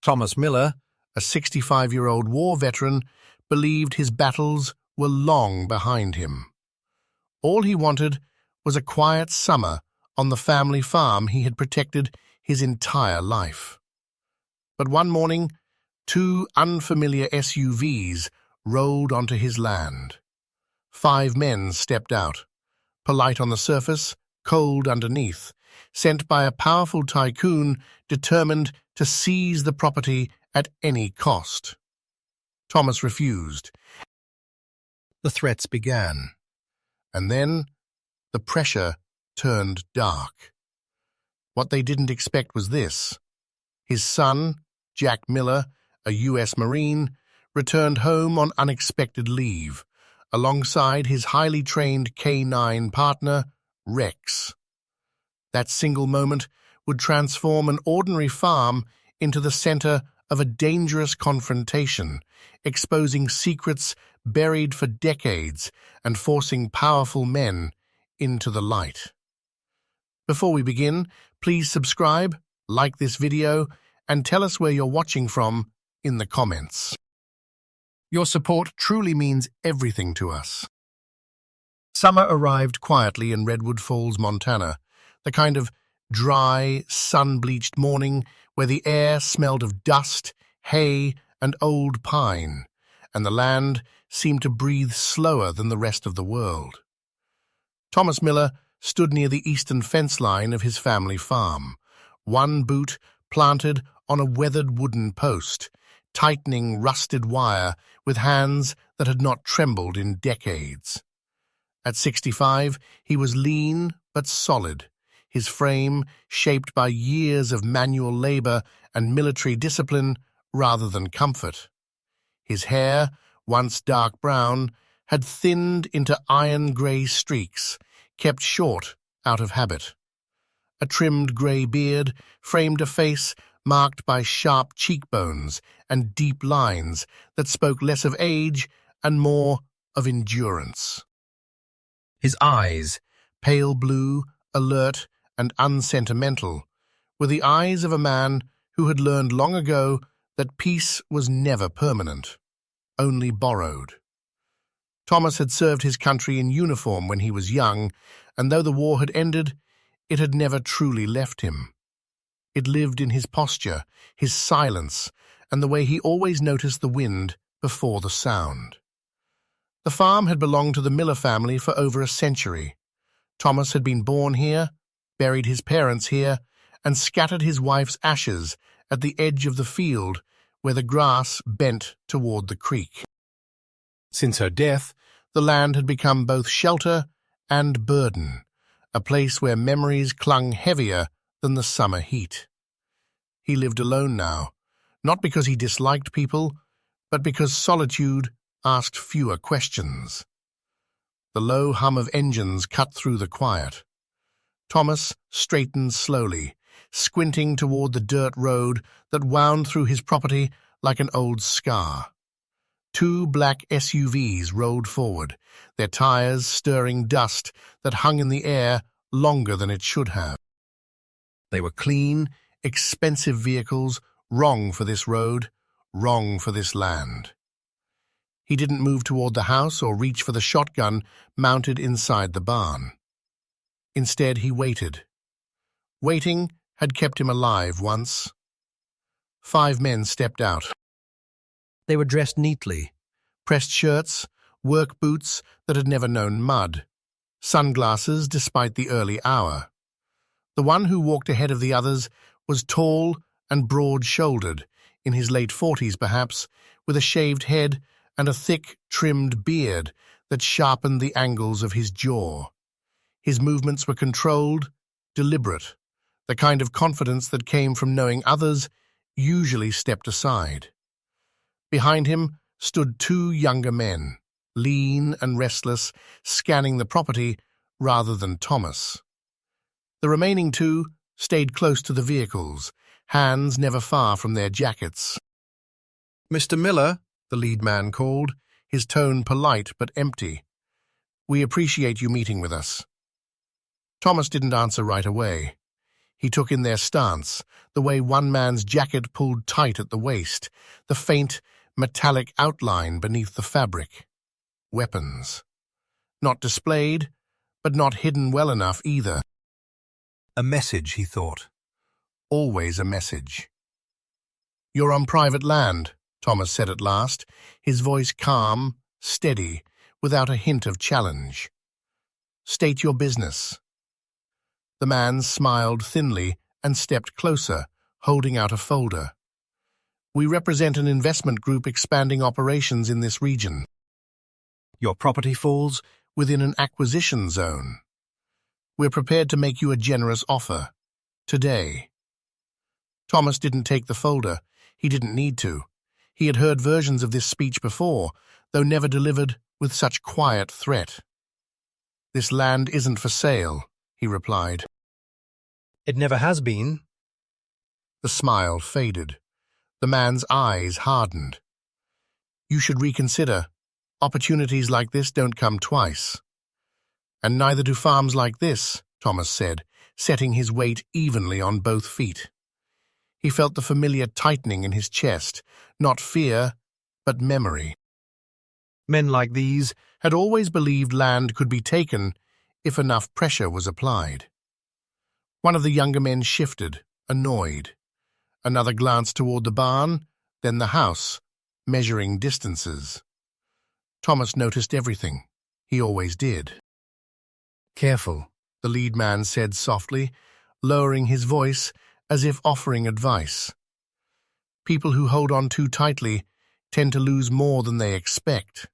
Thomas Miller, a 65-year-old war veteran, believed his battles were long behind him. All he wanted was a quiet summer on the family farm he had protected his entire life. But one morning, two unfamiliar SUVs rolled onto his land. 5 men stepped out, polite on the surface, cold underneath, sent by a powerful tycoon determined to seize the property at any cost. Thomas refused. The threats began, and then the pressure turned dark. What they didn't expect was this. His son, Jack Miller, a U.S. Marine, returned home on unexpected leave, alongside his highly trained K-9 partner, Rex. That single moment would transform an ordinary farm into the center of a dangerous confrontation, exposing secrets buried for decades and forcing powerful men into the light. Before we begin, please subscribe, like this video, and tell us where you're watching from in the comments. Your support truly means everything to us. Summer arrived quietly in Redwood Falls, Montana, the kind of dry, sun-bleached morning where the air smelled of dust, hay, and old pine, and the land seemed to breathe slower than the rest of the world. Thomas Miller stood near the eastern fence line of his family farm, one boot planted on a weathered wooden post, tightening rusted wire with hands that had not trembled in decades. At 65, he was lean but solid, his frame shaped by years of manual labor and military discipline rather than comfort. His hair, once dark brown, had thinned into iron-gray streaks, kept short out of habit. A trimmed gray beard framed a face marked by sharp cheekbones and deep lines that spoke less of age and more of endurance. His eyes, pale blue, alert, and unsentimental, were the eyes of a man who had learned long ago that peace was never permanent, only borrowed. Thomas had served his country in uniform when he was young, and though the war had ended, it had never truly left him. It lived in his posture, his silence, and the way he always noticed the wind before the sound. The farm had belonged to the Miller family for over a century. Thomas had been born here, buried his parents here, and scattered his wife's ashes at the edge of the field where the grass bent toward the creek. Since her death, the land had become both shelter and burden, a place where memories clung heavier than the summer heat. He lived alone now, not because he disliked people, but because solitude asked fewer questions. The low hum of engines cut through the quiet. Thomas straightened slowly, squinting toward the dirt road that wound through his property like an old scar. 2 black SUVs rolled forward, their tires stirring dust that hung in the air longer than it should have. They were clean, expensive vehicles, wrong for this road, wrong for this land. He didn't move toward the house or reach for the shotgun mounted inside the barn. Instead, he waited. Waiting had kept him alive once. 5 men stepped out. They were dressed neatly, pressed shirts, work boots that had never known mud, sunglasses despite the early hour. The one who walked ahead of the others was tall and broad-shouldered, in his late 40s perhaps, with a shaved head and a thick, trimmed beard that sharpened the angles of his jaw. His movements were controlled, deliberate, the kind of confidence that came from knowing others usually stepped aside. Behind him stood 2 younger men, lean and restless, scanning the property rather than Thomas. The remaining 2 stayed close to the vehicles, hands never far from their jackets. "Mr. Miller," the lead man called, his tone polite but empty. "We appreciate you meeting with us." Thomas didn't answer right away. He took in their stance, the way one man's jacket pulled tight at the waist, the faint, metallic outline beneath the fabric. Weapons. Not displayed, but not hidden well enough either. A message, he thought. Always a message. "You're on private land," Thomas said at last, his voice calm, steady, without a hint of challenge. "State your business." The man smiled thinly and stepped closer, holding out a folder. "We represent an investment group expanding operations in this region." "Your property falls "Within an acquisition zone. We're prepared to make you a generous offer. Today." Thomas didn't take the folder. He didn't need to. He had heard versions of this speech before, though never delivered with such quiet threat. "This land isn't for sale," he replied. It never has been." The smile faded. The man's eyes hardened. "You should reconsider. Opportunities like this don't come twice." "And neither do farms like this," Thomas said, setting his weight evenly on both feet. He felt the familiar tightening in his chest, not fear, but memory. Men like these Had always believed land could be taken if enough pressure was applied. One of the younger men shifted, annoyed. Another glanced toward the barn, then the house, measuring distances. Thomas noticed everything. He always did. "Careful," the lead man said softly, lowering his voice as if offering advice. "People who hold on too tightly tend to lose more than they expect."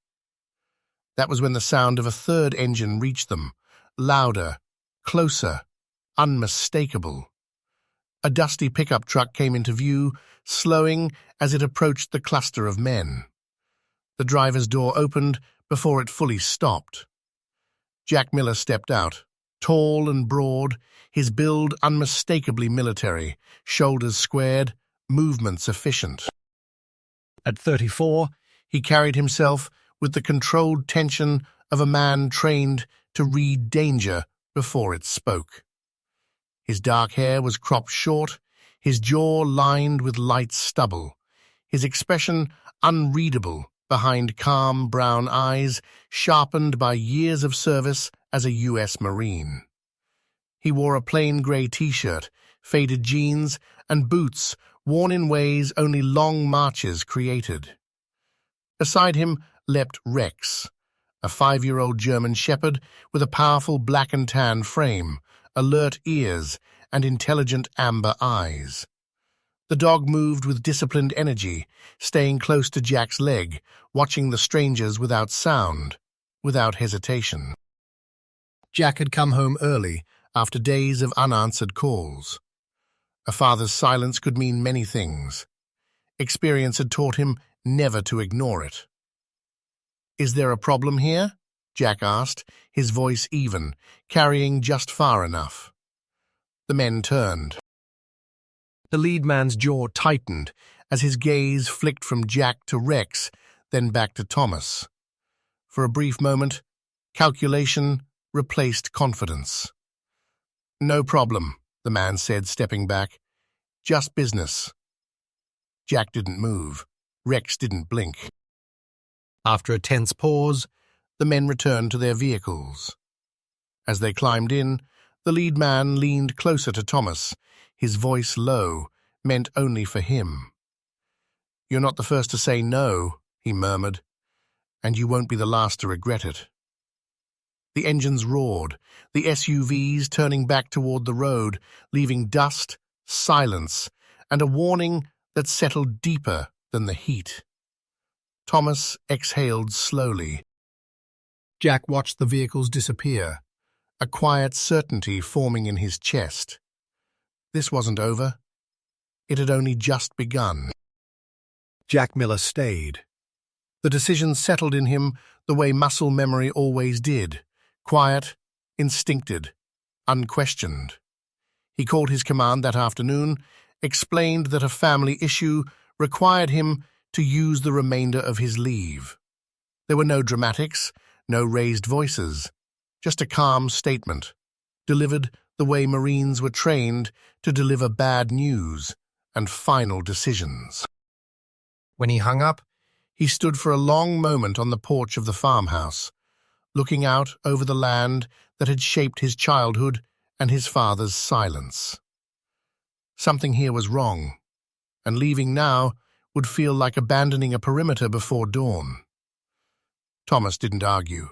That was when the sound of a third engine reached them, louder, closer, unmistakable. A dusty pickup truck came into view, slowing as it approached the cluster of men. The driver's door opened before it fully stopped. Jack Miller stepped out, tall and broad, his build unmistakably military, shoulders squared, movements efficient. At 34, He carried himself with the controlled tension of a man trained to read danger before it spoke. His dark hair was cropped short, his jaw lined with light stubble, his expression unreadable behind calm brown eyes sharpened by years of service as a U.S. Marine. He wore a plain gray t-shirt, faded jeans, and boots worn in ways only long marches created. Beside him leapt Rex, a 5-year-old German shepherd with a powerful black and tan frame, alert ears, and intelligent amber eyes. The dog moved with disciplined energy, staying close to Jack's leg, watching the strangers without sound, without hesitation. Jack had come home early, after days of unanswered calls. A father's silence could mean many things. Experience had taught him never to ignore it. "Is there a problem here?" Jack asked, his voice even, carrying just far enough. The men turned. The lead man's jaw tightened as his gaze flicked from Jack to Rex, then back to Thomas. For a brief moment, calculation replaced confidence. "No problem," the man said, stepping back. "Just business." Jack didn't move. Rex didn't blink. After a tense pause, the men returned to their vehicles. As they climbed in, the lead man leaned closer to Thomas, his voice low, meant only for him. "You're not the first to say no," he murmured, "and you won't be the last to regret it." The engines roared, the SUVs turning back toward the road, leaving dust, silence, and a warning that settled deeper than the heat. Thomas exhaled slowly. Jack watched the vehicles disappear, a quiet certainty forming in his chest. This wasn't over. It had only just begun. Jack Miller stayed. The decision settled in him the way muscle memory always did, quiet, instinctive, unquestioned. He called his command that afternoon, explained that a family issue required him to use the remainder of his leave. There were no dramatics, no raised voices, just a calm statement, delivered the way Marines were trained to deliver bad news and final decisions. When he hung up, he stood for a long moment on the porch of the farmhouse, looking out over the land that had shaped his childhood and his father's silence. Something here was wrong, and leaving now would feel like abandoning a perimeter before dawn. Thomas didn't argue.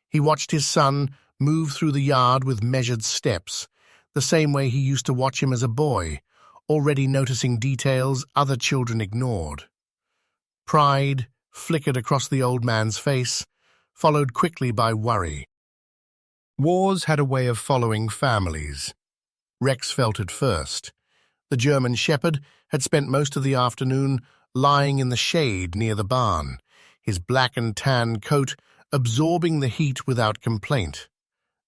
He watched his son move through the yard with measured steps, the same way he used to watch him as a boy, already noticing details other children ignored. Pride flickered across the old man's face, followed quickly by worry. Wars had a way of following families. Rex felt it first. The German shepherd had spent most of the afternoon lying in the shade near the barn, his black and tan coat absorbing the heat without complaint.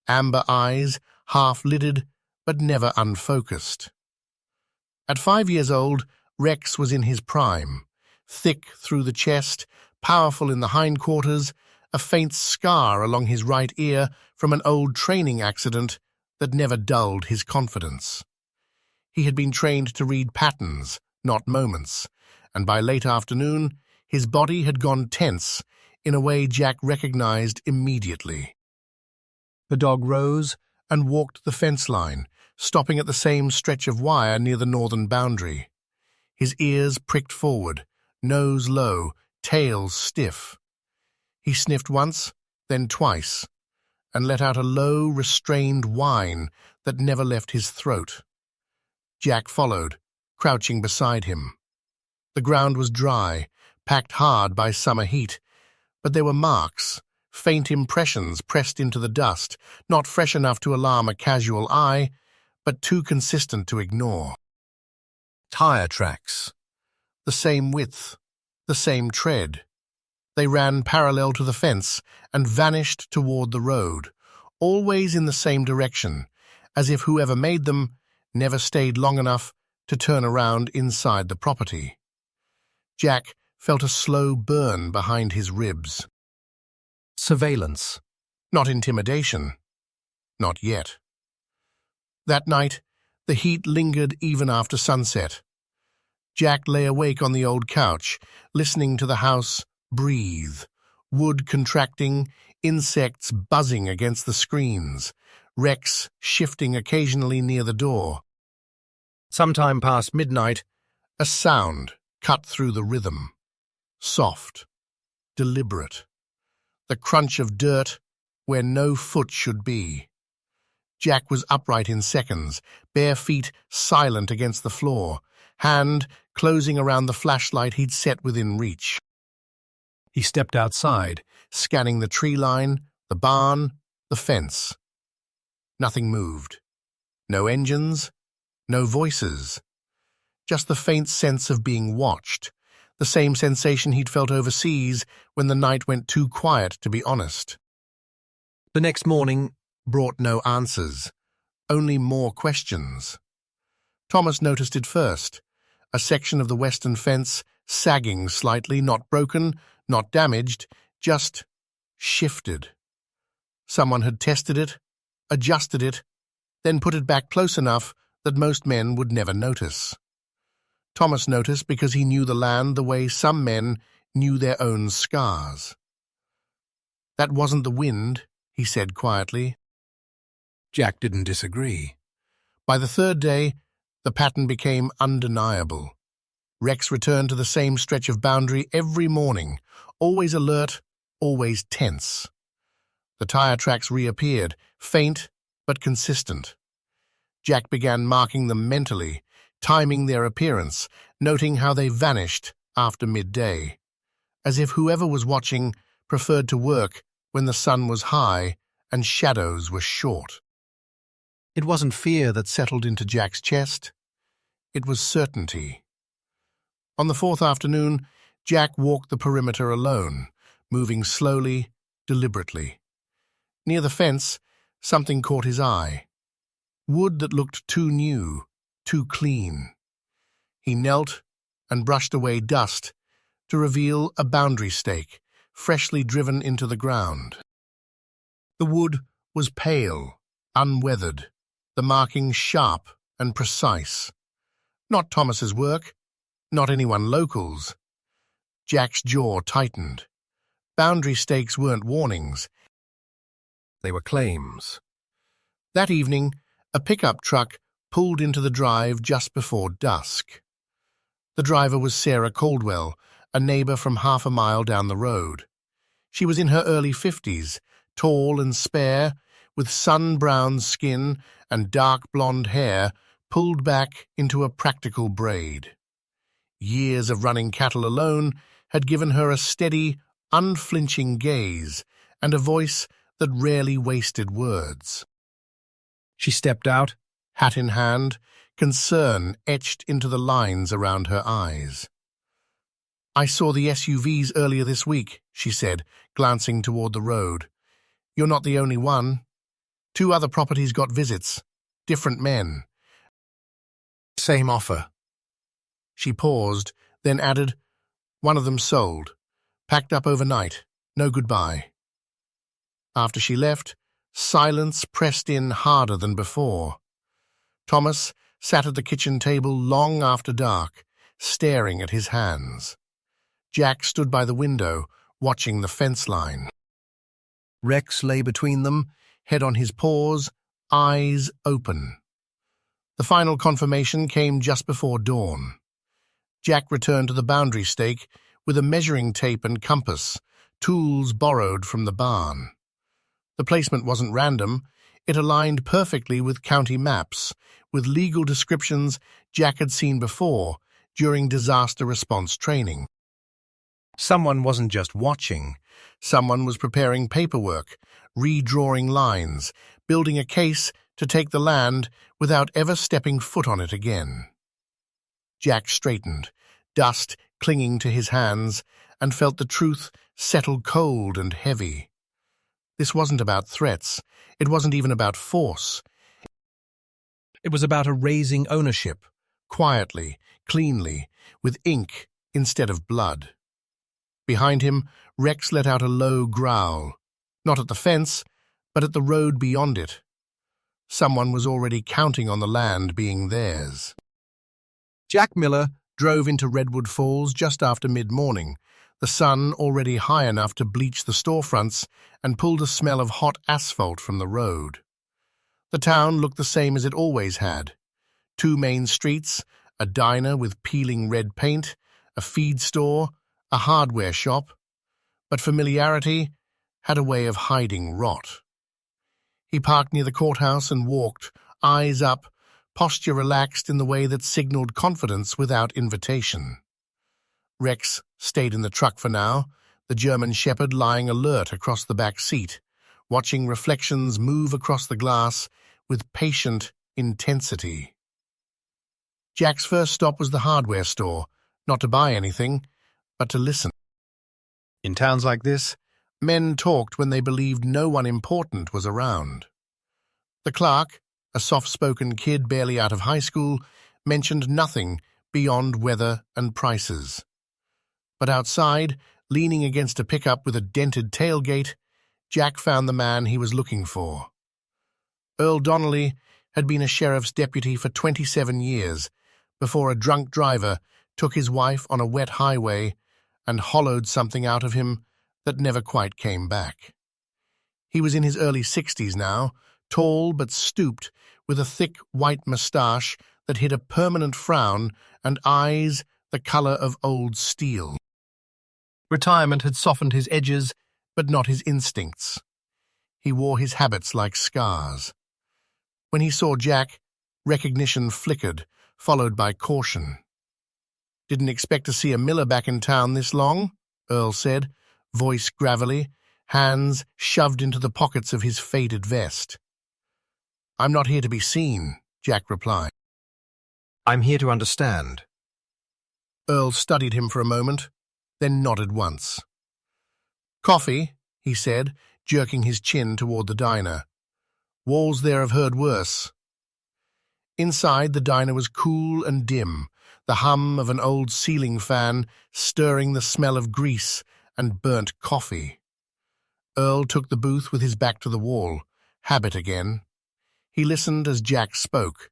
Amber eyes, half-lidded, but never unfocused. At 5 years old, Rex was in his prime, thick through the chest, powerful in the hindquarters, a faint scar along his right ear from an old training accident that never dulled his confidence. He had been trained to read patterns, not moments, and by late afternoon, his body had gone tense in a way Jack recognized immediately. The dog rose and walked the fence line, stopping at the same stretch of wire near the northern boundary. His ears pricked forward, nose low, tail stiff. He sniffed once, then twice, and let out a low, restrained whine that never left his throat. Jack followed, crouching beside him. The ground was dry, packed hard by summer heat, but there were marks, faint impressions pressed into the dust, not fresh enough to alarm a casual eye, but too consistent to ignore. Tire tracks. The same width, the same tread. They ran parallel to the fence and vanished toward the road, always in the same direction, as if whoever made them never stayed long enough to turn around inside the property. Jack felt a slow burn behind his ribs. Surveillance. Not intimidation. Not yet. That night, the heat lingered even after sunset. Jack lay awake on the old couch, listening to the house breathe, wood contracting, insects buzzing against the screens, Rex shifting occasionally near the door. Sometime past midnight, a sound cut through the rhythm. Soft, deliberate. The crunch of dirt where no foot should be. Jack was upright in seconds, bare feet silent against the floor, hand closing around the flashlight he'd set within reach. He stepped outside, scanning the tree line, the barn, the fence. Nothing moved. No engines, no voices. Just the faint sense of being watched, the same sensation he'd felt overseas when the night went too quiet to be honest. The next morning brought no answers, only more questions. Thomas noticed it first, a section of the western fence sagging slightly, not broken, not damaged, just shifted. Someone had tested it, adjusted it, then put it back close enough that most men would never notice. Thomas noticed because he knew the land the way some men knew their own scars. That wasn't the wind, he said quietly. Jack didn't disagree. By the third day, the pattern became undeniable. Rex returned to the same stretch of boundary every morning, always alert, always tense. The tire tracks reappeared, faint but consistent. Jack began marking them mentally, timing their appearance, noting how they vanished after midday, as if whoever was watching preferred to work when the sun was high and shadows were short. It wasn't fear that settled into Jack's chest. It was certainty. On the fourth afternoon, Jack walked the perimeter alone, moving slowly, deliberately. Near the fence, something caught his eye. Wood that looked too new, too clean. He knelt and brushed away dust to reveal a boundary stake, freshly driven into the ground. The wood was pale, unweathered, the markings sharp and precise. Not Thomas's work, not anyone local's. Jack's jaw tightened. Boundary stakes weren't warnings. They were claims. That evening, a pickup truck pulled into the drive just before dusk. The driver was Sarah Caldwell, a neighbor from half a mile down the road. She was in her early 50s, tall and spare, with sun-browned skin and dark blonde hair pulled back into a practical braid. Years of running cattle alone had given her a steady, unflinching gaze and a voice that rarely wasted words. She stepped out, Hat in hand, concern etched into the lines around her eyes. "I saw the SUVs earlier this week," she said, glancing toward the road. "You're not the only one. 2 other properties got visits. Different men. Same offer." She paused, then added, "One of them sold. Packed up overnight. No goodbye." After she left, silence pressed in harder than before. Thomas sat at the kitchen table long after dark, staring at his hands. Jack stood by the window, watching the fence line. Rex lay between them, head on his paws, eyes open. The final confirmation came just before dawn. Jack returned to the boundary stake with a measuring tape and compass, tools borrowed from the barn. The placement wasn't random. It aligned perfectly with county maps, with legal descriptions Jack had seen before during disaster response training. Someone wasn't just watching. Someone was preparing paperwork, redrawing lines, building a case to take the land without ever stepping foot on it again. Jack straightened, dust clinging to his hands, and felt the truth settle cold and heavy. This wasn't about threats. It wasn't even about force. It was about erasing ownership, quietly, cleanly, with ink instead of blood. Behind him, Rex let out a low growl, not at the fence, but at the road beyond it. Someone was already counting on the land being theirs. Jack Miller drove into Redwood Falls just after mid-morning, the sun already high enough to bleach the storefronts and pulled a smell of hot asphalt from the road. The town looked the same as it always had. 2 main streets, a diner with peeling red paint, a feed store, a hardware shop. But familiarity had a way of hiding rot. He parked near the courthouse and walked, eyes up, posture relaxed in the way that signaled confidence without invitation. Rex stayed in the truck for now, the German shepherd lying alert across the back seat, watching reflections move across the glass with patient intensity. Jack's first stop was the hardware store, not to buy anything, but to listen. In towns like this, men talked when they believed no one important was around. The clerk, a soft-spoken kid barely out of high school, mentioned nothing beyond weather and prices. But outside, leaning against a pickup with a dented tailgate, Jack found the man he was looking for. Earl Donnelly had been a sheriff's deputy for 27 years before a drunk driver took his wife on a wet highway and hollowed something out of him that never quite came back. He was in his early 60s now, tall but stooped, with a thick white moustache that hid a permanent frown and eyes the color of old steel. Retirement had softened his edges, but not his instincts. He wore his habits like scars. When he saw Jack, recognition flickered, followed by caution. "Didn't expect to see a Miller back in town this long," Earl said, voice gravelly, hands shoved into the pockets of his faded vest. "I'm not here to be seen," Jack replied. "I'm here to understand." Earl studied him for a moment, then nodded once. "Coffee," he said, jerking his chin toward the diner. "Walls there have heard worse." Inside, the diner was cool and dim, the hum of an old ceiling fan stirring the smell of grease and burnt coffee. Earl took the booth with his back to the wall, habit again. He listened as Jack spoke,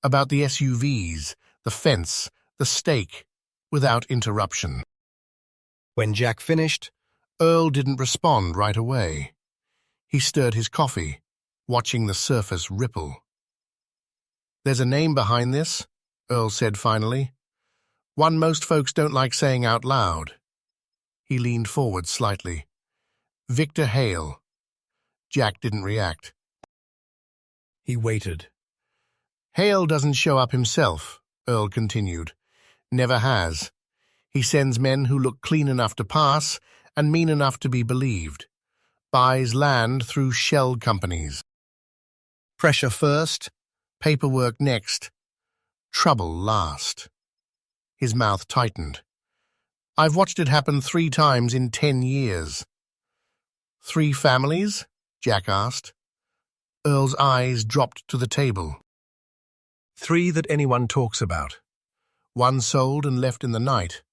about the SUVs, the fence, the stake, without interruption. When Jack finished, Earl didn't respond right away. He stirred his coffee, watching the surface ripple. "There's a name behind this," Earl said finally. "One most folks don't like saying out loud." He leaned forward slightly. "Victor Hale." Jack didn't react. he waited. "Hale doesn't show up himself," Earl continued. "Never has. He sends men who look clean enough to pass and mean enough to be believed. Buys land through shell companies. Pressure first, paperwork next, trouble last." His mouth tightened. "I've watched it happen 3 times in 10 years. 3 families?" Jack asked. Earl's eyes dropped to the table. 3 that anyone talks about. 1 sold and left in the night.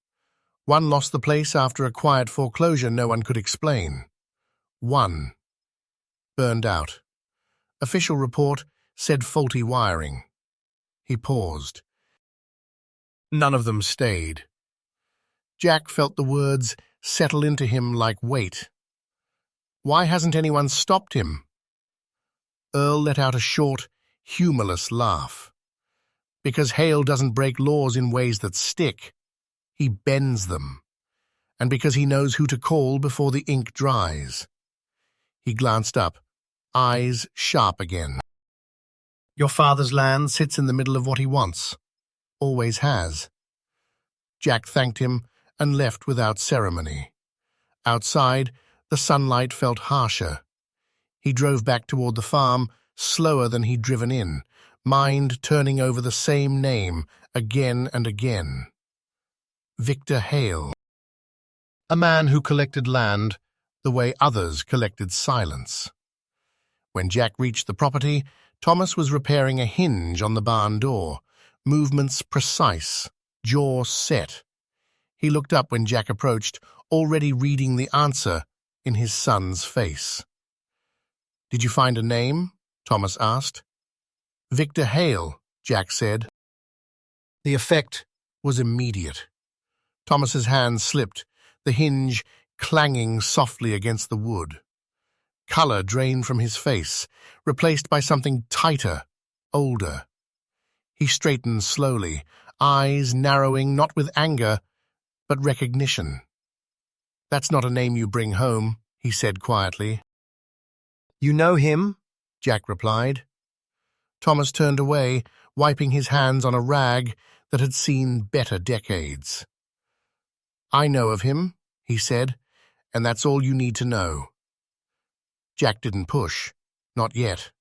1 lost the place after a quiet foreclosure no one could explain. 1 burned out. Official report said faulty wiring. He paused. None of them stayed. Jack felt the words settle into him like weight. Why hasn't anyone stopped him? Earl let out a short, humorless laugh. Because Hale doesn't break laws in ways that stick. He bends them. And because he knows who to call before the ink dries. He glanced up, eyes sharp again. "Your father's land sits in the middle of what he wants. Always has." Jack thanked him and left without ceremony. Outside, the sunlight felt harsher. He drove back toward the farm, slower than he'd driven in, mind turning over the same name again and again. Victor Hale. A man who collected land the way others collected silence. When Jack reached the property, Thomas was repairing a hinge on the barn door, movements precise, jaw set. He looked up when Jack approached, already reading the answer in his son's face. "Did you find a name?" Thomas asked. "Victor Hale," Jack said. The effect was immediate. Thomas's hand slipped, the hinge clanging softly against the wood. Color drained from his face, replaced by something tighter, older. He straightened slowly, eyes narrowing not with anger, but recognition. "That's not a name you bring home," he said quietly. "You know him?" Jack replied. Thomas turned away, wiping his hands on a rag that had seen better decades. "I know of him," he said, "and that's all you need to know." Jack didn't push, not yet.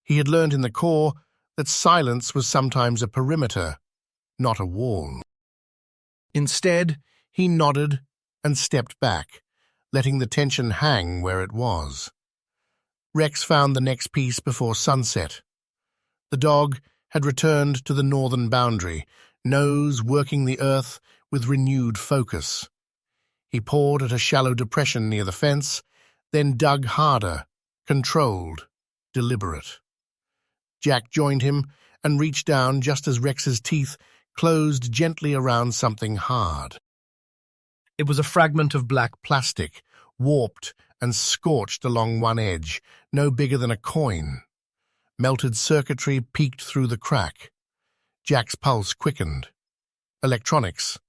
He had learned in the Corps that silence was sometimes a perimeter, not a wall. Instead, he nodded and stepped back, letting the tension hang where it was. Rex found the next piece before sunset. The dog had returned to the northern boundary, nose working the earth with renewed focus. He pawed at a shallow depression near the fence, then dug harder, controlled, deliberate. Jack joined him and reached down just as Rex's teeth closed gently around something hard. It was a fragment of black plastic, warped and scorched along one edge, no bigger than a coin. Melted circuitry peeked through the crack. Jack's pulse quickened. Electronics.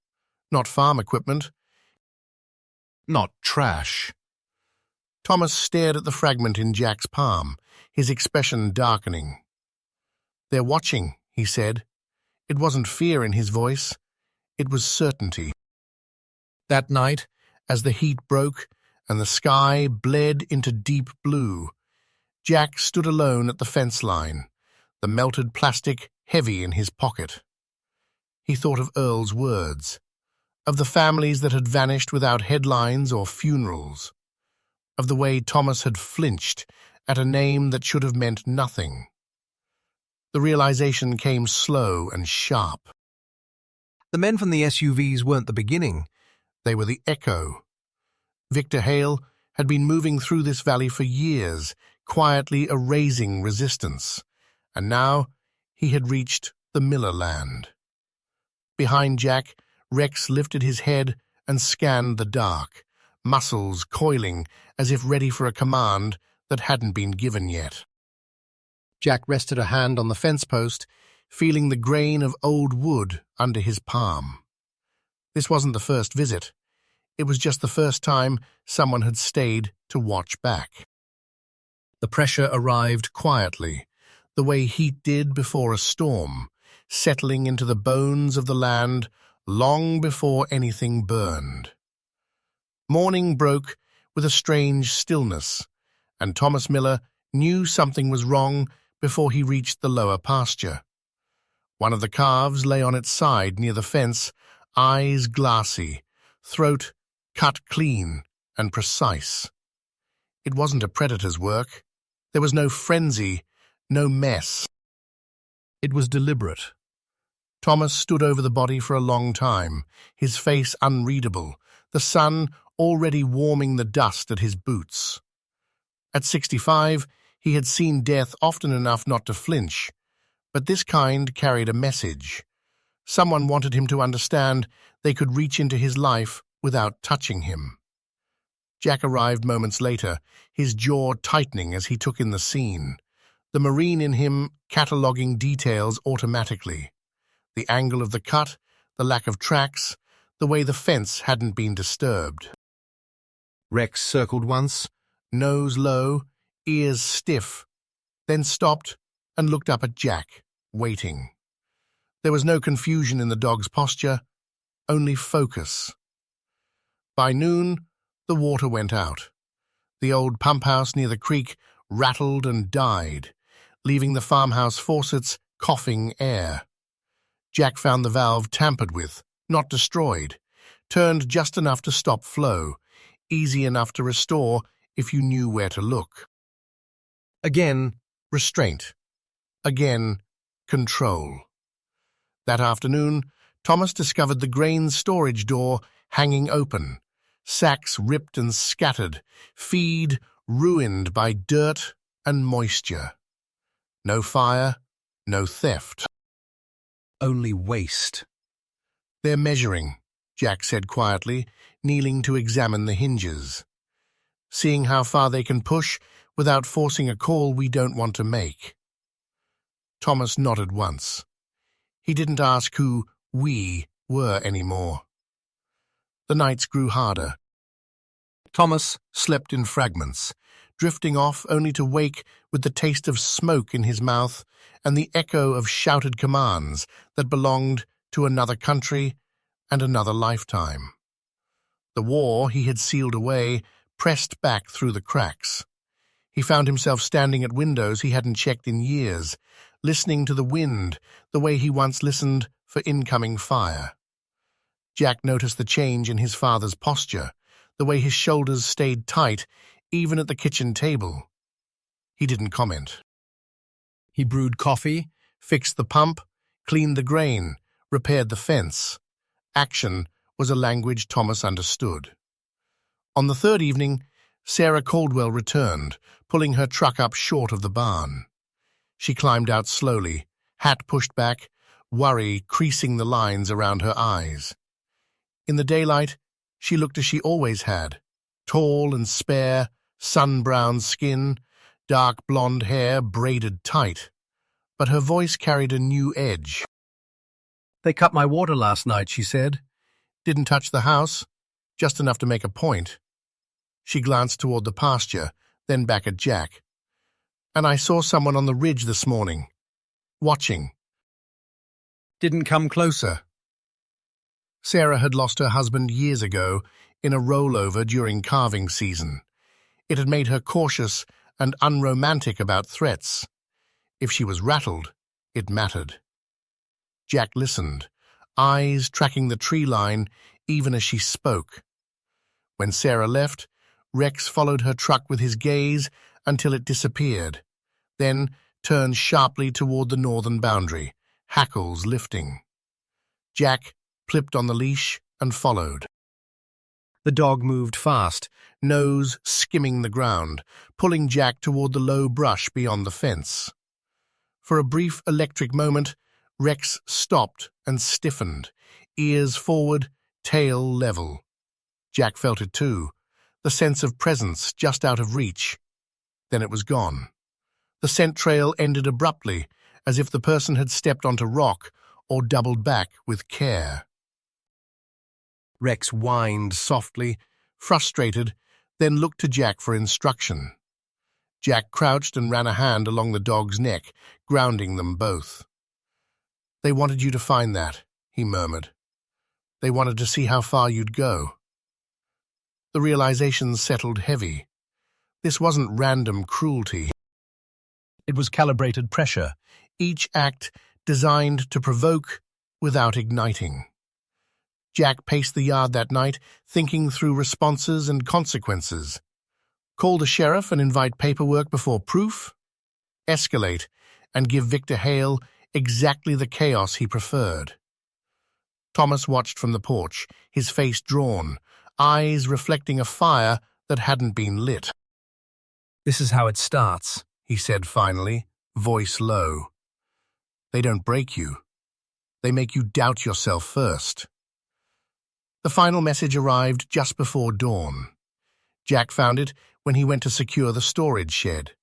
Not farm equipment. Not trash. Thomas stared at the fragment in Jack's palm, his expression darkening. "They're watching," he said. It wasn't fear in his voice. It was certainty. That night, as the heat broke and the sky bled into deep blue, Jack stood alone at the fence line, the melted plastic heavy in his pocket. He thought of Earl's words, of the families that had vanished without headlines or funerals, of the way Thomas had flinched at a name that should have meant nothing. The realization came slow and sharp. The men from the SUVs weren't the beginning. They were the echo. Victor Hale had been moving through this valley for years, quietly erasing resistance, And now he had reached the Miller land. Behind Jack, Rex lifted his head and scanned the dark, muscles coiling as if ready for a command that hadn't been given yet. Jack rested a hand on the fence post, feeling the grain of old wood under his palm. This wasn't the first visit. It was just the first time someone had stayed to watch back. The pressure arrived quietly, the way heat did before a storm, settling into the bones of the land long before anything burned. Morning broke with a strange stillness, and Thomas Miller knew something was wrong before he reached the lower pasture. One of the calves lay on its side near the fence, eyes glassy, throat cut clean and precise. It wasn't a predator's work. There was no frenzy, no mess. It was deliberate. Thomas stood over the body for a long time, his face unreadable, the sun already warming the dust at his boots. At 65, he had seen death often enough not to flinch, but this kind carried a message. Someone wanted him to understand they could reach into his life without touching him. Jack arrived moments later, his jaw tightening as he took in the scene, the Marine in him cataloguing details automatically. The angle of the cut, the lack of tracks, the way the fence hadn't been disturbed. Rex circled once, nose low, ears stiff, then stopped and looked up at Jack, waiting. There was no confusion in the dog's posture, only focus. By noon, the water went out. The old pump house near the creek rattled and died, leaving the farmhouse faucets coughing air. Jack found the valve tampered with, not destroyed, turned just enough to stop flow, easy enough to restore if you knew where to look. Again, restraint. Again, control. That afternoon, Thomas discovered the grain storage door hanging open, sacks ripped and scattered, feed ruined by dirt and moisture. No fire, no theft. Only waste. "They're measuring," Jack said quietly, kneeling to examine the hinges. "Seeing how far they can push without forcing a call we don't want to make." Thomas nodded once. He didn't ask who "we" were anymore. The nights grew harder. Thomas slept in fragments, drifting off only to wake with the taste of smoke in his mouth and the echo of shouted commands that belonged to another country and another lifetime. The war he had sealed away pressed back through the cracks. He found himself standing at windows he hadn't checked in years, listening to the wind the way he once listened for incoming fire. Jack noticed the change in his father's posture, the way his shoulders stayed tight, even at the kitchen table. He didn't comment. He brewed coffee, fixed the pump, cleaned the grain, repaired the fence. Action was a language Thomas understood. On the third evening, Sarah Caldwell returned, pulling her truck up short of the barn. She climbed out slowly, hat pushed back, worry creasing the lines around her eyes. In the daylight, she looked as she always had, tall and spare, sun-browned skin, dark blonde hair braided tight. But her voice carried a new edge. "They cut my water last night," she said. "Didn't touch the house, just enough to make a point." She glanced toward the pasture, then back at Jack. "And I saw someone on the ridge this morning, watching. Didn't come closer." Sarah had lost her husband years ago in a rollover during calving season. It had made her cautious and unromantic about threats. If she was rattled, it mattered. Jack listened, eyes tracking the tree line even as she spoke. When Sarah left, Rex followed her truck with his gaze until it disappeared, then turned sharply toward the northern boundary, hackles lifting. Jack clipped on the leash and followed. The dog moved fast, nose skimming the ground, pulling Jack toward the low brush beyond the fence. For a brief electric moment, Rex stopped and stiffened, ears forward, tail level. Jack felt it too, the sense of presence just out of reach. Then it was gone. The scent trail ended abruptly, as if the person had stepped onto rock or doubled back with care. Rex whined softly, frustrated, then looked to Jack for instruction. Jack crouched and ran a hand along the dog's neck, grounding them both. "They wanted you to find that," he murmured. "They wanted to see how far you'd go." The realization settled heavy. This wasn't random cruelty. It was calibrated pressure, each act designed to provoke without igniting. Jack paced the yard that night, thinking through responses and consequences. Call the sheriff and invite paperwork before proof? Escalate and give Victor Hale exactly the chaos he preferred. Thomas watched from the porch, his face drawn, eyes reflecting a fire that hadn't been lit. "This is how it starts," he said finally, voice low. "They don't break you. They make you doubt yourself first." The final message arrived just before dawn. Jack found it when he went to secure the storage shed.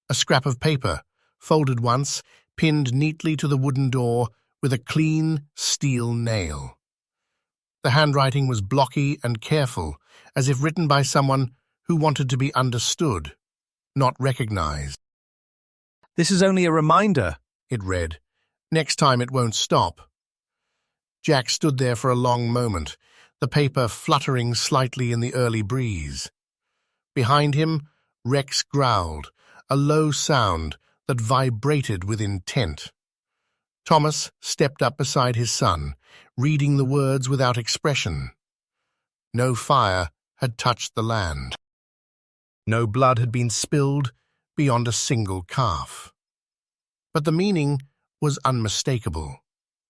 A scrap of paper, folded once, pinned neatly to the wooden door with a clean steel nail. The handwriting was blocky and careful, as if written by someone who wanted to be understood, not recognized. "This is only a reminder," it read. "Next time it won't stop." Jack stood there for a long moment, the paper fluttering slightly in the early breeze. Behind him, Rex growled, a low sound that vibrated with intent. Thomas stepped up beside his son, reading the words without expression. No fire had touched the land. No blood had been spilled beyond a single calf. But the meaning was unmistakable.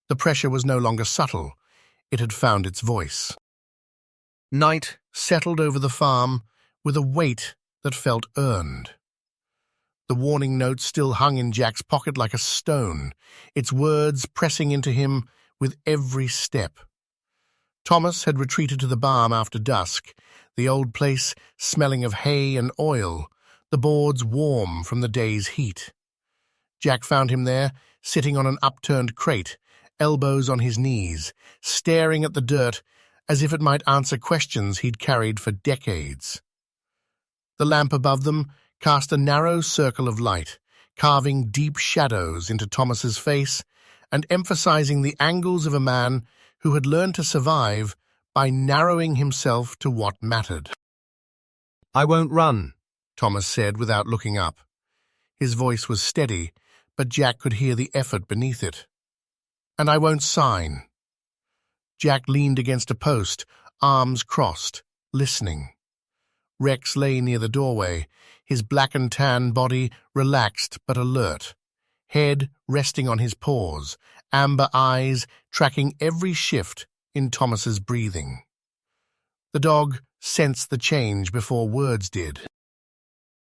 The pressure was no longer subtle. It had found its voice. Night settled over the farm with a weight that felt earned. The warning note still hung in Jack's pocket like a stone, its words pressing into him with every step. Thomas had retreated to the barn after dusk, the old place smelling of hay and oil, the boards warm from the day's heat. Jack found him there, sitting on an upturned crate, elbows on his knees, staring at the dirt as if it might answer questions he'd carried for decades. The lamp above them cast a narrow circle of light, carving deep shadows into Thomas's face and emphasizing the angles of a man who had learned to survive by narrowing himself to what mattered. "I won't run," Thomas said without looking up. His voice was steady, but Jack could hear the effort beneath it. "And I won't sign." Jack leaned against a post, arms crossed, listening. Rex lay near the doorway, his black and tan body relaxed but alert, head resting on his paws, amber eyes tracking every shift in Thomas's breathing. The dog sensed the change before words did.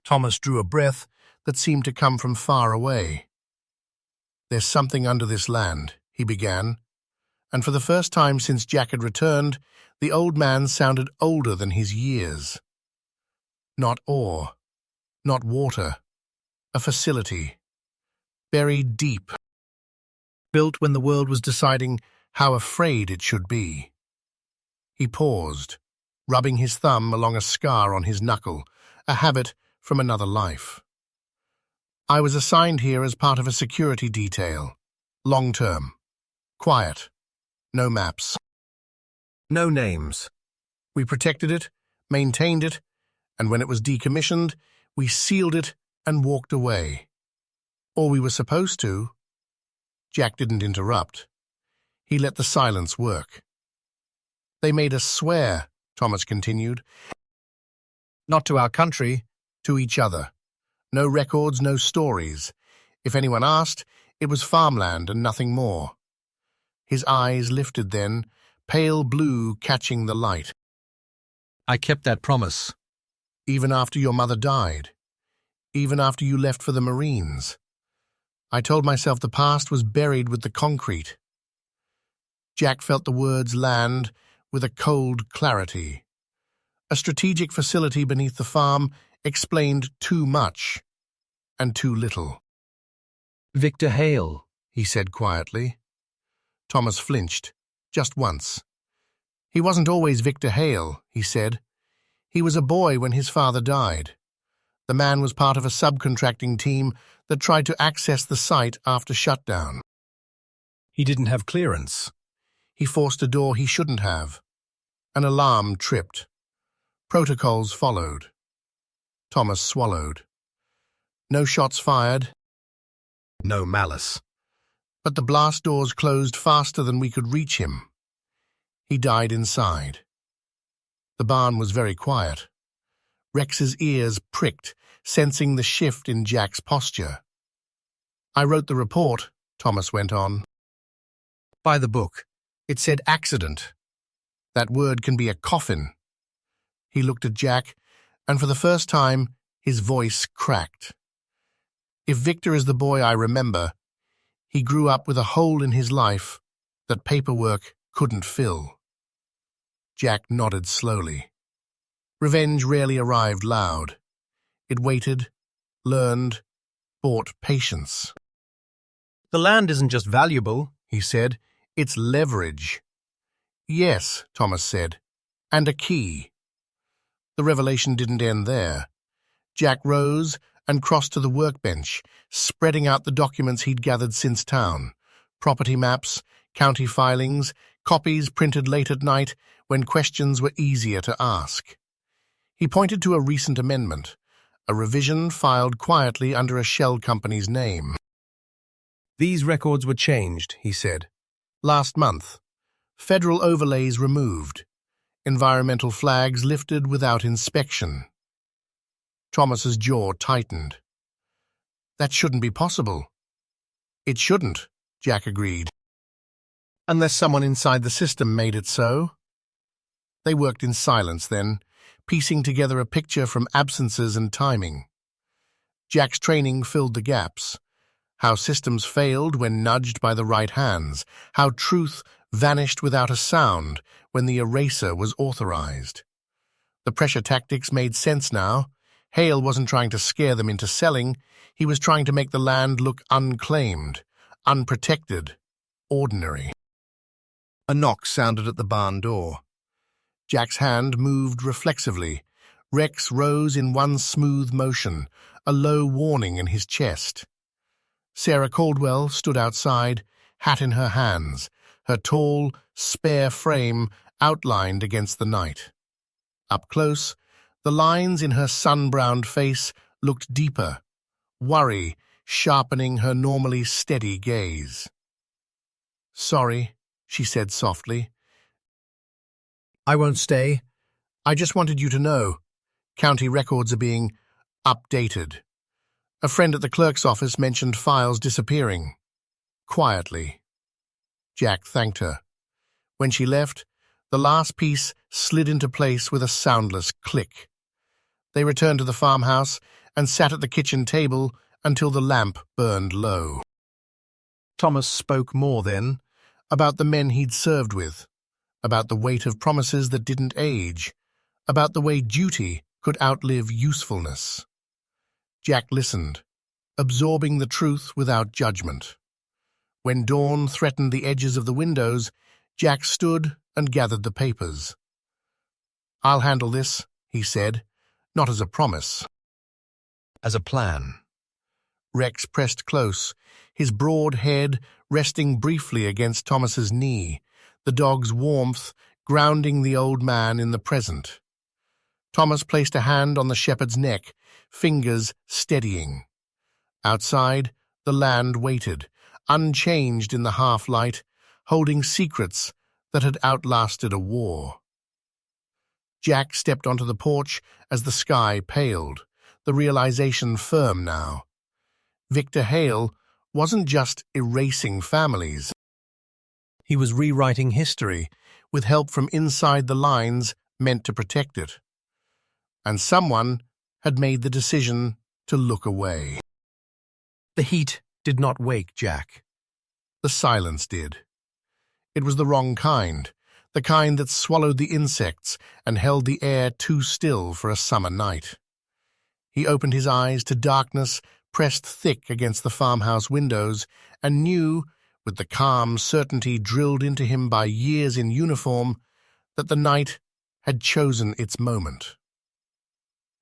Thomas drew a breath that seemed to come from far away. "There's something under this land," he began, and for the first time since Jack had returned, the old man sounded older than his years. Not ore, not water, a facility, buried deep, built when the world was deciding how afraid it should be. He paused, rubbing his thumb along a scar on his knuckle, a habit from another life. "I was assigned here as part of a security detail, long-term, quiet, no maps, no names. We protected it, maintained it, and when it was decommissioned, we sealed it and walked away. Or we were supposed to." Jack didn't interrupt. He let the silence work. "They made us swear," Thomas continued. "Not to our country, to each other. No records, no stories. If anyone asked, it was farmland and nothing more." His eyes lifted then, pale blue catching the light. "I kept that promise. Even after your mother died. Even after you left for the Marines. I told myself the past was buried with the concrete. Jack felt the words land with a cold clarity. A strategic facility beneath the farm explained too much and too little. Victor Hale, He said quietly. Thomas flinched, just once. He wasn't always Victor Hale, he said. He was a boy when his father died. The man was part of a subcontracting team that tried to access the site after shutdown. he didn't have clearance. He forced a door he shouldn't have. An alarm tripped. Protocols followed. Thomas swallowed. No shots fired, No malice. but the blast doors closed faster than we could reach him. He died inside. The barn was very quiet. Rex's ears pricked, sensing the shift in Jack's posture. I wrote the report, Thomas went on. By the book. It said accident. That word can be a coffin. He looked at Jack, and for the first time, his voice cracked. If Victor is the boy I remember, he grew up with a hole in his life that paperwork couldn't fill. Jack nodded slowly. Revenge rarely arrived loud. It waited, learned, bought patience. The land isn't just valuable, He said, it's leverage. Yes, Thomas said, and a key. The revelation didn't end there. Jack rose and crossed to the workbench, spreading out the documents he'd gathered since town. Property maps, county filings, copies printed late at night when questions were easier to ask. He pointed to a recent amendment, a revision filed quietly under a shell company's name. These records were changed, he said. Last month, federal overlays removed, environmental flags lifted without inspection. Thomas's jaw tightened. That shouldn't be possible. It shouldn't, Jack agreed. Unless someone inside the system made it so. They worked in silence then, piecing together a picture from absences and timing. Jack's training filled the gaps. How systems failed when nudged by the right hands. How truth vanished without a sound when the eraser was authorized. The pressure tactics made sense now. Hale wasn't trying to scare them into selling. He was trying to make the land look unclaimed, unprotected, ordinary. A knock sounded at the barn door. Jack's hand moved reflexively. Rex rose in one smooth motion, a low warning in his chest. Sarah Caldwell stood outside, hat in her hands, her tall, spare frame outlined against the night. Up close, the lines in her sun-browned face looked deeper, worry sharpening her normally steady gaze. "Sorry," she said softly. I won't stay. "I just wanted you to know. County records are being updated. A friend at the clerk's office mentioned files disappearing." Quietly. Jack thanked her. When she left, the last piece slid into place with a soundless click. They returned to the farmhouse and sat at the kitchen table until the lamp burned low. Thomas spoke more then, about the men he'd served with, about the weight of promises that didn't age, about the way duty could outlive usefulness. Jack listened, absorbing the truth without judgment. When dawn threatened the edges of the windows, Jack stood and gathered the papers. "I'll handle this," he said, not as a promise. As a plan. Rex pressed close, his broad head resting briefly against Thomas's knee, the dog's warmth grounding the old man in the present. Thomas placed a hand on the shepherd's neck, fingers steadying. Outside, the land waited, unchanged in the half-light, holding secrets that had outlasted a war. Jack stepped onto the porch as the sky paled, the realization firm now. Victor Hale wasn't just erasing families. He was rewriting history, with help from inside the lines meant to protect it. And someone had made the decision to look away. The heat did not wake Jack. The silence did. It was the wrong kind, the kind that swallowed the insects and held the air too still for a summer night. He opened his eyes to darkness pressed thick against the farmhouse windows and knew, with the calm certainty drilled into him by years in uniform, that the night had chosen its moment.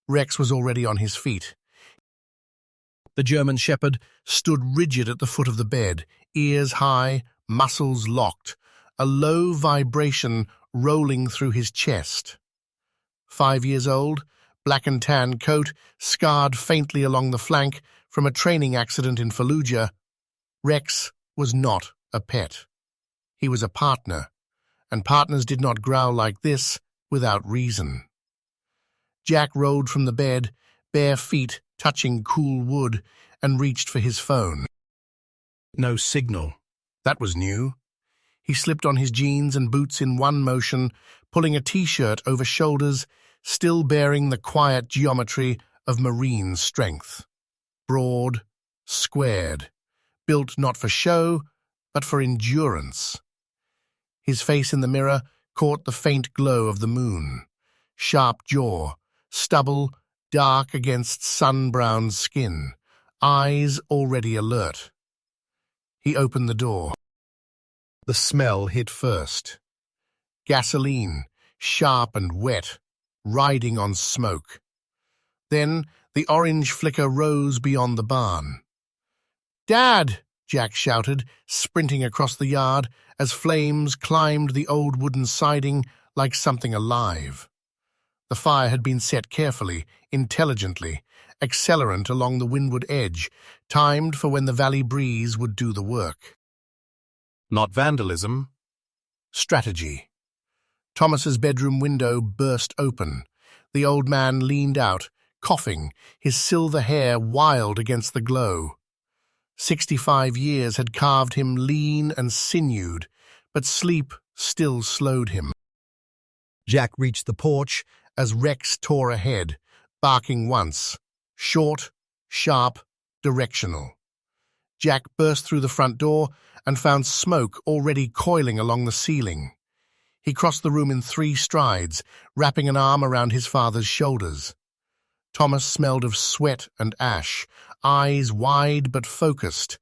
Rex was already on his feet. The German shepherd stood rigid at the foot of the bed, ears high, muscles locked, a low vibration rolling through his chest. 5 years old, black and tan coat, scarred faintly along the flank from a training accident in Fallujah, Rex was not a pet. He was a partner, and partners did not growl like this without reason. Jack rolled from the bed, bare feet touching cool wood, and reached for his phone. No signal. That was new. He slipped on his jeans and boots in one motion, pulling a t-shirt over shoulders, still bearing the quiet geometry of marine strength. Broad, squared, built not for show, but for endurance. His face in the mirror caught the faint glow of the moon. Sharp jaw, stubble dark against sun-browned skin, eyes already alert. He opened the door. The smell hit first. Gasoline, sharp and wet, riding on smoke. Then the orange flicker rose beyond the barn. "Dad!" Jack shouted, sprinting across the yard as flames climbed the old wooden siding like something alive. The fire had been set carefully, intelligently, accelerant along the windward edge, timed for when the valley breeze would do the work. Not vandalism. Strategy. Thomas's bedroom window burst open. The old man leaned out, coughing, his silver hair wild against the glow. 65 years had carved him lean and sinewed, but sleep still slowed him. Jack reached the porch as Rex tore ahead, barking once, short, sharp, directional. Jack burst through the front door and found smoke already coiling along the ceiling. He crossed the room in 3 strides, wrapping an arm around his father's shoulders. Thomas smelled of sweat and ash, eyes wide but focused,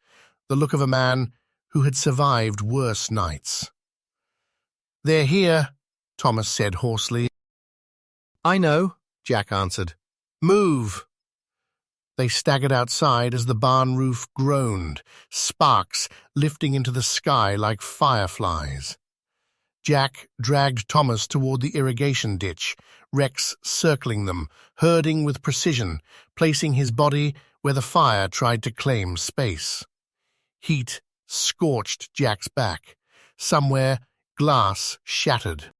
the look of a man who had survived worse nights. "They're here," Thomas said hoarsely. "I know," Jack answered. "Move." They staggered outside as the barn roof groaned, sparks lifting into the sky like fireflies. Jack dragged Thomas toward the irrigation ditch, Rex circling them, herding with precision, placing his body where the fire tried to claim space. Heat scorched Jack's back. Somewhere, glass shattered.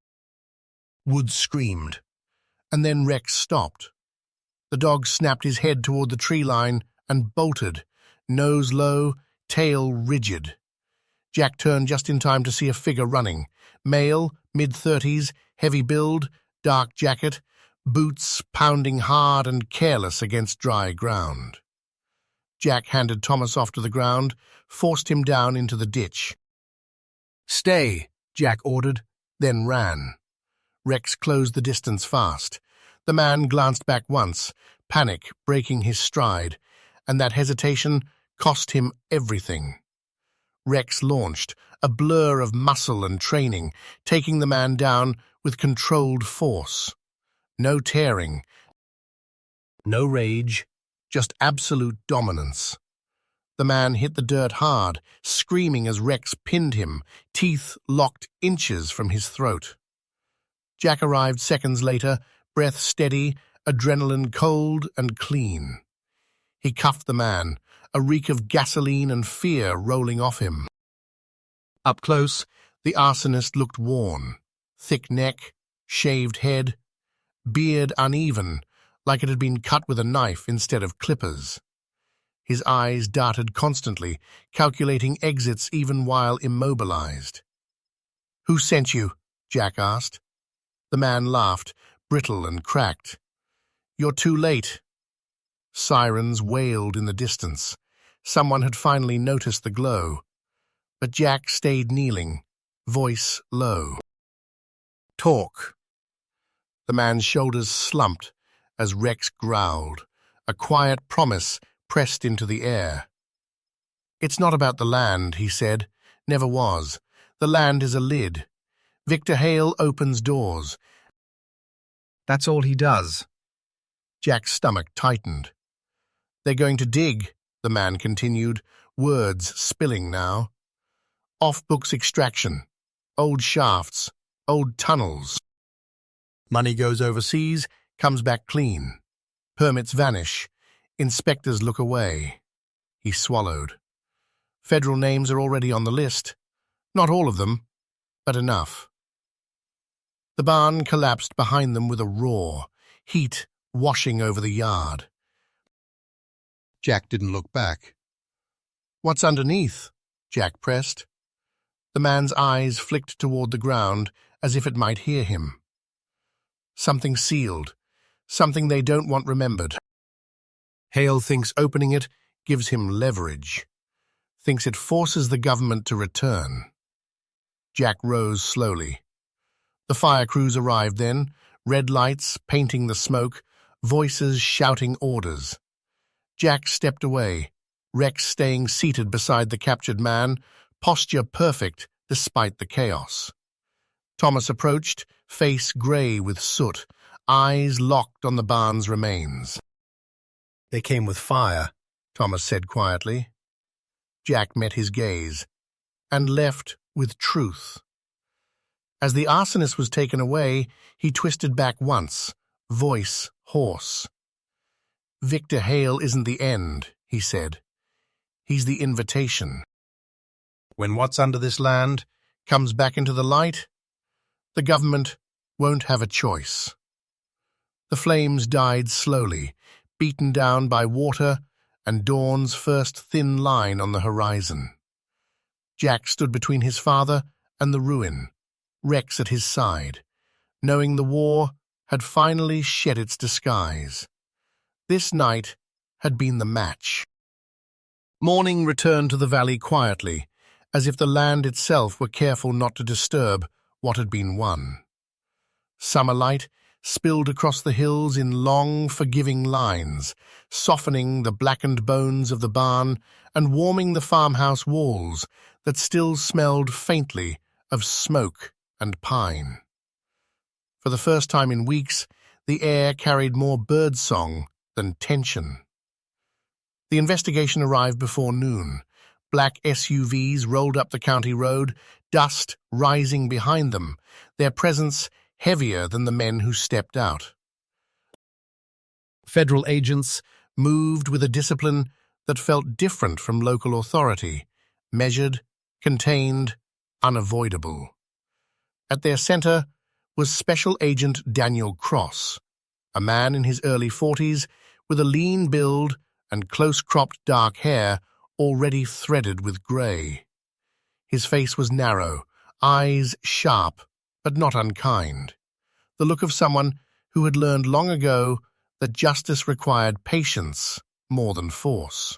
Wood screamed, and then Rex stopped. The dog snapped his head toward the tree line and bolted, nose low, tail rigid. Jack turned just in time to see a figure running. Male, mid-30s, heavy build, dark jacket, boots pounding hard and careless against dry ground. Jack handed Thomas off to the ground, forced him down into the ditch. "Stay," Jack ordered, then ran. Rex closed the distance fast. The man glanced back once, panic breaking his stride, and that hesitation cost him everything. Rex launched, a blur of muscle and training, taking the man down with controlled force. No tearing, no rage, just absolute dominance. The man hit the dirt hard, screaming as Rex pinned him, teeth locked inches from his throat. Jack arrived seconds later, breath steady, adrenaline cold and clean. He cuffed the man, a reek of gasoline and fear rolling off him. Up close, the arsonist looked worn. Thick neck, shaved head, beard uneven, like it had been cut with a knife instead of clippers. His eyes darted constantly, calculating exits even while immobilized. "Who sent you?" Jack asked. The man laughed, brittle and cracked. "You're too late." Sirens wailed in the distance. Someone had finally noticed the glow, but Jack stayed kneeling, voice low. "Talk." The man's shoulders slumped as Rex growled, a quiet promise pressed into the air. "It's not about the land," he said. "Never was. The land is a lid. Victor Hale opens doors." That's all he does. Jack's stomach tightened. "They're going to dig," the man continued, words spilling now. "Off-books extraction, old shafts, old tunnels. Money goes overseas, comes back clean. Permits vanish. Inspectors look away." He swallowed. "Federal names are already on the list. Not all of them, but enough." The barn collapsed behind them with a roar, heat washing over the yard. Jack didn't look back. "What's underneath?" Jack pressed. The man's eyes flicked toward the ground as if it might hear him. "Something sealed, something they don't want remembered. Hale thinks opening it gives him leverage, thinks it forces the government to return." Jack rose slowly. The fire crews arrived then, red lights painting the smoke, voices shouting orders. Jack stepped away, Rex staying seated beside the captured man, posture perfect despite the chaos. Thomas approached, face grey with soot, eyes locked on the barn's remains. "They came with fire," Thomas said quietly. Jack met his gaze, and left with truth. As the arsonist was taken away, he twisted back once, voice hoarse. "Victor Hale isn't the end," he said. "He's the invitation. When what's under this land comes back into the light, the government won't have a choice." The flames died slowly, beaten down by water and dawn's first thin line on the horizon. Jack stood between his father and the ruin, Rex at his side, knowing the war had finally shed its disguise. This night had been the match. Morning returned to the valley quietly, as if the land itself were careful not to disturb what had been won. Summer light spilled across the hills in long, forgiving lines, softening the blackened bones of the barn and warming the farmhouse walls that still smelled faintly of smoke and pine. For the first time in weeks, the air carried more birdsong than tension. The investigation arrived before noon. Black SUVs rolled up the county road, dust rising behind them, their presence heavier than the men who stepped out. Federal agents moved with a discipline that felt different from local authority, measured, contained, unavoidable. At their center was Special Agent Daniel Cross, a man in his early 40s with a lean build and close-cropped dark hair already threaded with grey. His face was narrow, eyes sharp, but not unkind, the look of someone who had learned long ago that justice required patience more than force.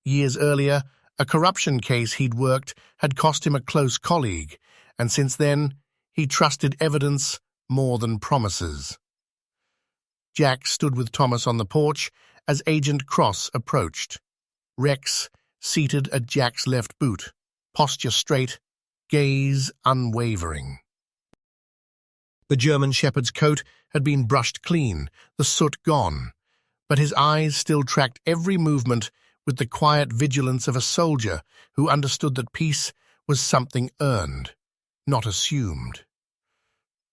Years earlier, a corruption case he'd worked had cost him a close colleague, and since then he trusted evidence more than promises. Jack stood with Thomas on the porch as Agent Cross approached. Rex seated at Jack's left boot, posture straight, gaze unwavering. The German shepherd's coat had been brushed clean, the soot gone, but his eyes still tracked every movement with the quiet vigilance of a soldier who understood that peace was something earned, not assumed.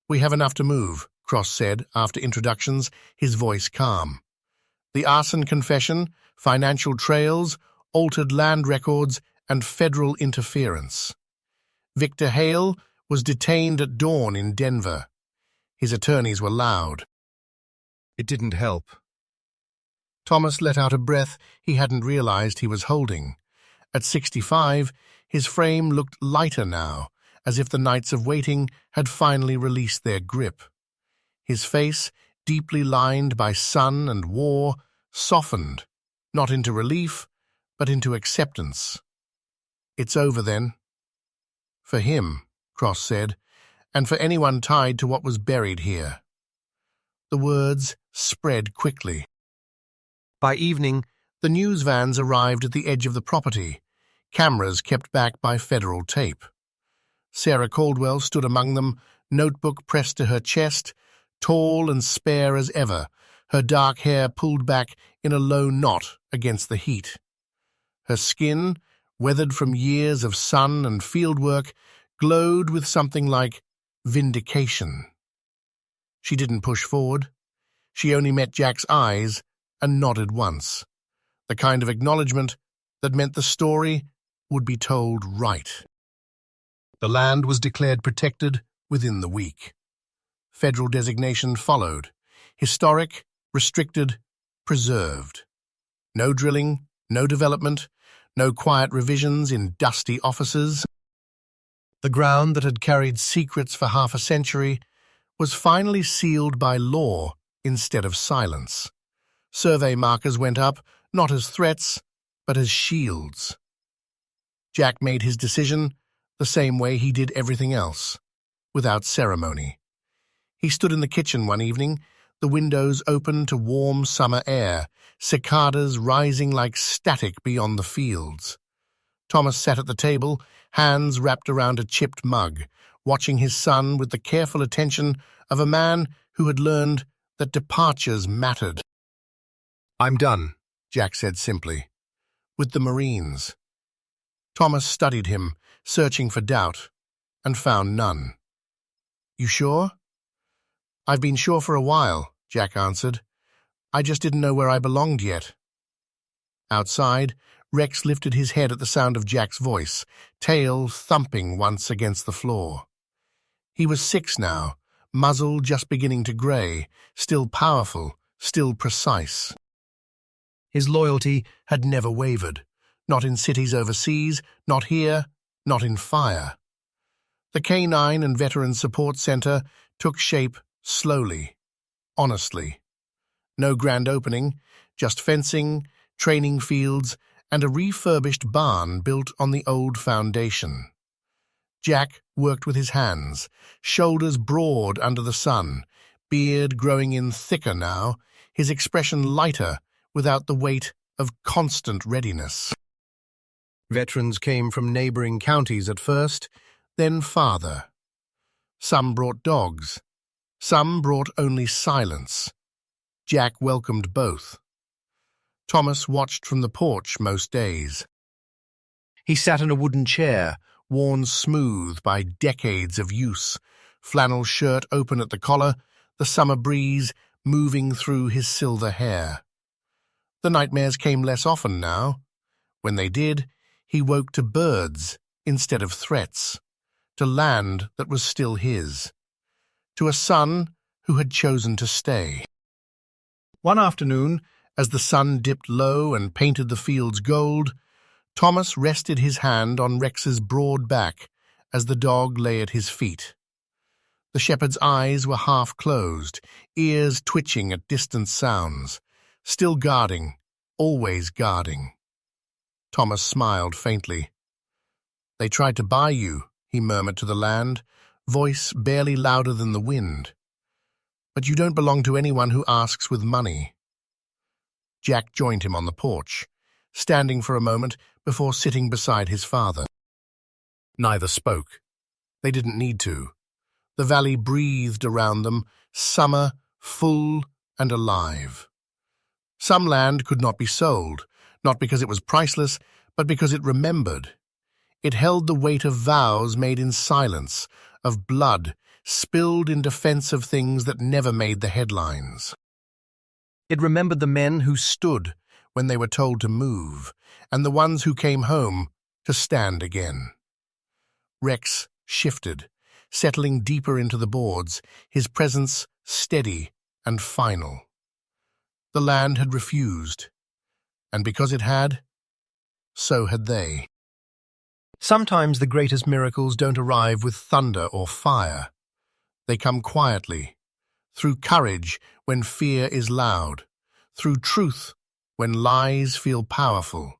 "We have enough to move," Cross said after introductions, his voice calm. "The arson confession, financial trails, altered land records, and federal interference. Victor Hale was detained at dawn in Denver. His attorneys were loud." It didn't help. Thomas let out a breath he hadn't realized he was holding. At 65, his frame looked lighter now, as if the nights of waiting had finally released their grip. His face, deeply lined by sun and war, softened, not into relief, but into acceptance. "It's over then." "For him," Cross said, "and for anyone tied to what was buried here." The words spread quickly. By evening, the news vans arrived at the edge of the property, cameras kept back by federal tape. Sarah Caldwell stood among them, notebook pressed to her chest, tall and spare as ever, her dark hair pulled back in a low knot against the heat. Her skin, weathered from years of sun and fieldwork, glowed with something like vindication. She didn't push forward. She only met Jack's eyes and nodded once, the kind of acknowledgement that meant the story would be told right. The land was declared protected within the week. Federal designation followed: historic, restricted, preserved. No drilling, no development, no quiet revisions in dusty offices. The ground that had carried secrets for half a century was finally sealed by law instead of silence. Survey markers went up, not as threats, but as shields. Jack made his decision the same way he did everything else, without ceremony. He stood in the kitchen one evening, the windows open to warm summer air, cicadas rising like static beyond the fields. Thomas sat at the table, hands wrapped around a chipped mug, watching his son with the careful attention of a man who had learned that departures mattered. "I'm done," Jack said simply. "With the Marines." Thomas studied him, searching for doubt, and found none. "You sure?" "I've been sure for a while," Jack answered. "I just didn't know where I belonged yet." Outside, Rex lifted his head at the sound of Jack's voice, tail thumping once against the floor. He was 6 now, muzzle just beginning to grey, still powerful, still precise. His loyalty had never wavered, not in cities overseas, not here, not in fire. The K9 and Veteran Support Center took shape slowly, honestly. No grand opening, just fencing, training fields, and a refurbished barn built on the old foundation. Jack worked with his hands, shoulders broad under the sun, beard growing in thicker now, his expression lighter without the weight of constant readiness. Veterans came from neighboring counties at first, then farther. Some brought dogs, some brought only silence. Jack welcomed both. Thomas watched from the porch most days. He sat in a wooden chair, worn smooth by decades of use, flannel shirt open at the collar, the summer breeze moving through his silver hair. The nightmares came less often now. When they did, he woke to birds instead of threats, to land that was still his, to a son who had chosen to stay. One afternoon, as the sun dipped low and painted the fields gold, Thomas rested his hand on Rex's broad back as the dog lay at his feet. The shepherd's eyes were half closed, ears twitching at distant sounds, still guarding, always guarding. Thomas smiled faintly. "They tried to buy you," he murmured to the land, voice barely louder than the wind. "But you don't belong to anyone who asks with money." Jack joined him on the porch, standing for a moment before sitting beside his father. Neither spoke. They didn't need to. The valley breathed around them, summer, full and alive. Some land could not be sold, not because it was priceless, but because it remembered. It held the weight of vows made in silence, of blood spilled in defense of things that never made the headlines. It remembered the men who stood when they were told to move, and the ones who came home to stand again. Rex shifted, settling deeper into the boards, his presence steady and final. The land had refused, and because it had, so had they. Sometimes the greatest miracles don't arrive with thunder or fire. They come quietly, through courage when fear is loud, through truth when lies feel powerful,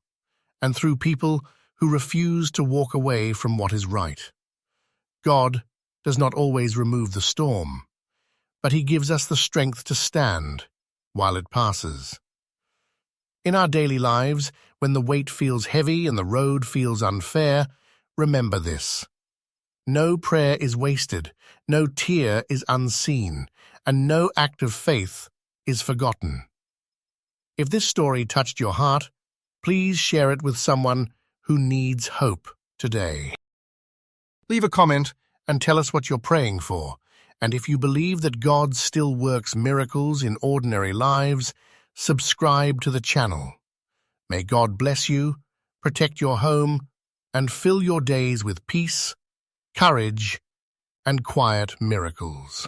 and through people who refuse to walk away from what is right. God does not always remove the storm, but He gives us the strength to stand while it passes. In our daily lives, when the weight feels heavy and the road feels unfair, remember this. No prayer is wasted, no tear is unseen, and no act of faith is forgotten. If this story touched your heart, please share it with someone who needs hope today. Leave a comment and tell us what you're praying for, and if you believe that God still works miracles in ordinary lives, subscribe to the channel. May God bless you, protect your home, and fill your days with peace, courage, and quiet miracles.